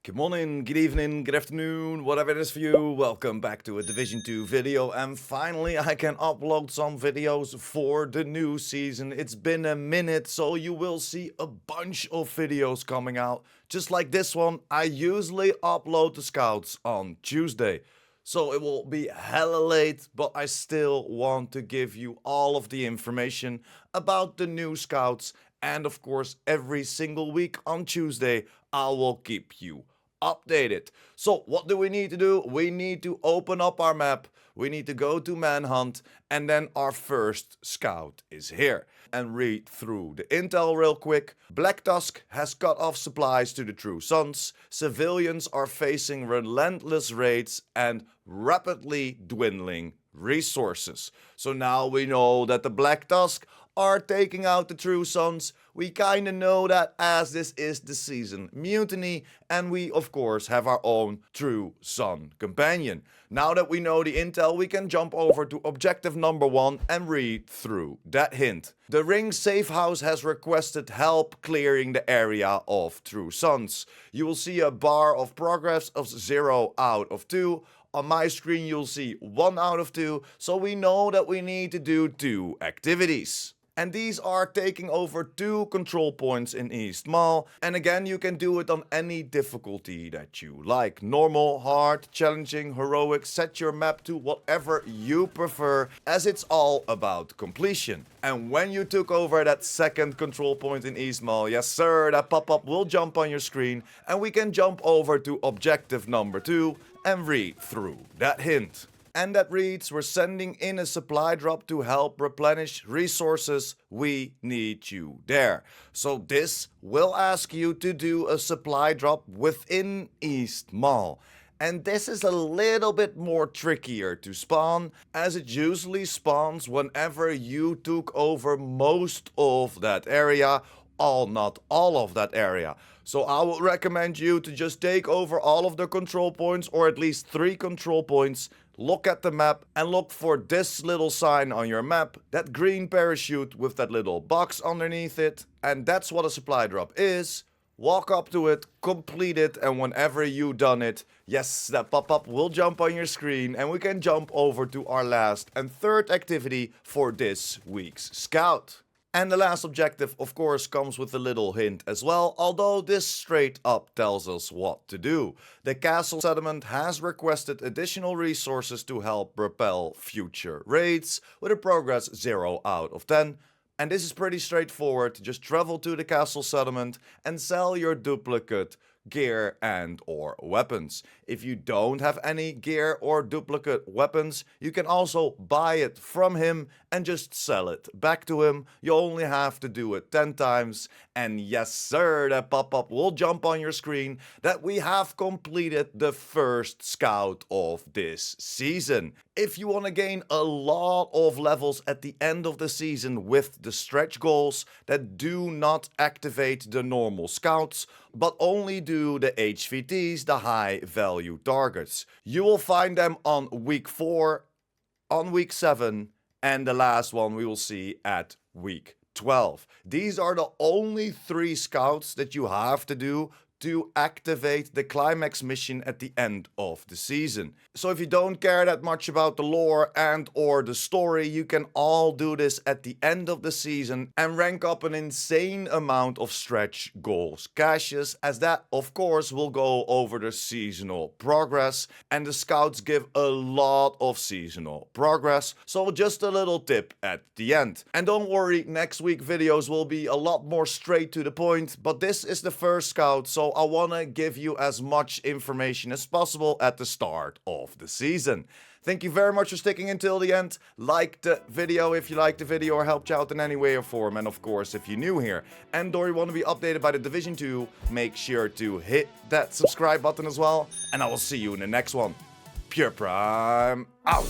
Good morning, good evening, good afternoon, whatever it is for you. Welcome back to a Division 2 video, and finally I can upload some videos for the new season. It's been a minute, so you will see a bunch of videos coming out. Just like this one, I usually upload the scouts on Tuesday. So it will be hella late, but I still want to give you all of the information about the new scouts. And of course, every single week on Tuesday, I will keep you updated. So what do we need to do? We need to open up our map. We need to go to Manhunt, and then our first scout is here. And read through the intel real quick. Black Tusk has cut off supplies to the True Sons. Civilians are facing relentless raids and rapidly dwindling resources. So now we know that the Black Tusk are taking out the True Sons. We kinda know that as this is the season Mutiny, and we of course have our own True Son companion. Now that we know the intel, we can jump over to objective number 1 and read through that hint. The Ring Safe House has requested help clearing the area of True Sons. You will see a bar of progress of 0 out of 2. On my screen you'll see 1 out of 2, so we know that we need to do 2 activities. And these are taking over 2 control points in East Mall. And again, you can do it on any difficulty that you like. Normal, hard, challenging, heroic. Set your map to whatever you prefer, as it's all about completion. And when you took over that second control point in East Mall, yes sir, that pop-up will jump on your screen. And we can jump over to objective number 2 and read through that hint. And that reads, we're sending in a supply drop to help replenish resources. We need you there. So this will ask you to do a supply drop within East Mall. And this is a little bit more trickier to spawn, as it usually spawns whenever you took over most of that area, not all of that area. So I would recommend you to just take over all of the control points, or at least 3 control points. Look at the map and look for this little sign on your map, that green parachute with that little box underneath it. And that's what a supply drop is. Walk up to it, complete it, and whenever you've done it, yes, that pop-up will jump on your screen, and we can jump over to our last and third activity for this week's scout. And the last objective, of course, comes with a little hint as well, although this straight up tells us what to do. The castle settlement has requested additional resources to help repel future raids, with a progress 0 out of 10. And this is pretty straightforward. Just travel to the castle settlement and sell your duplicate gear and or weapons. If you don't have any gear or duplicate weapons, you can also buy it from him and just sell it back to him. You only have to do it 10 times, and yes sir, that pop-up will jump on your screen that we have completed the first scout of this season. If you want to gain a lot of levels at the end of the season with the stretch goals that do not activate the normal scouts, but only do the HVTs, the high value targets. You will find them on week 4, on week 7, and the last one we will see at week 12. These are the only 3 scouts that you have to do to activate the climax mission at the end of the season. So if you don't care that much about the lore and or the story, you can all do this at the end of the season and rank up an insane amount of stretch goals caches, as that of course will go over the seasonal progress, and the scouts give a lot of seasonal progress. So just a little tip at the end. And don't worry, next week videos will be a lot more straight to the point, but this is the first scout, so I want to give you as much information as possible at the start of the season. Thank you very much for sticking until the end. Like the video if you liked the video or helped you out in any way or form. And of course, if you're new here and or you want to be updated by the Division 2, make sure to hit that subscribe button as well. And I will see you in the next one. Pure Prime out.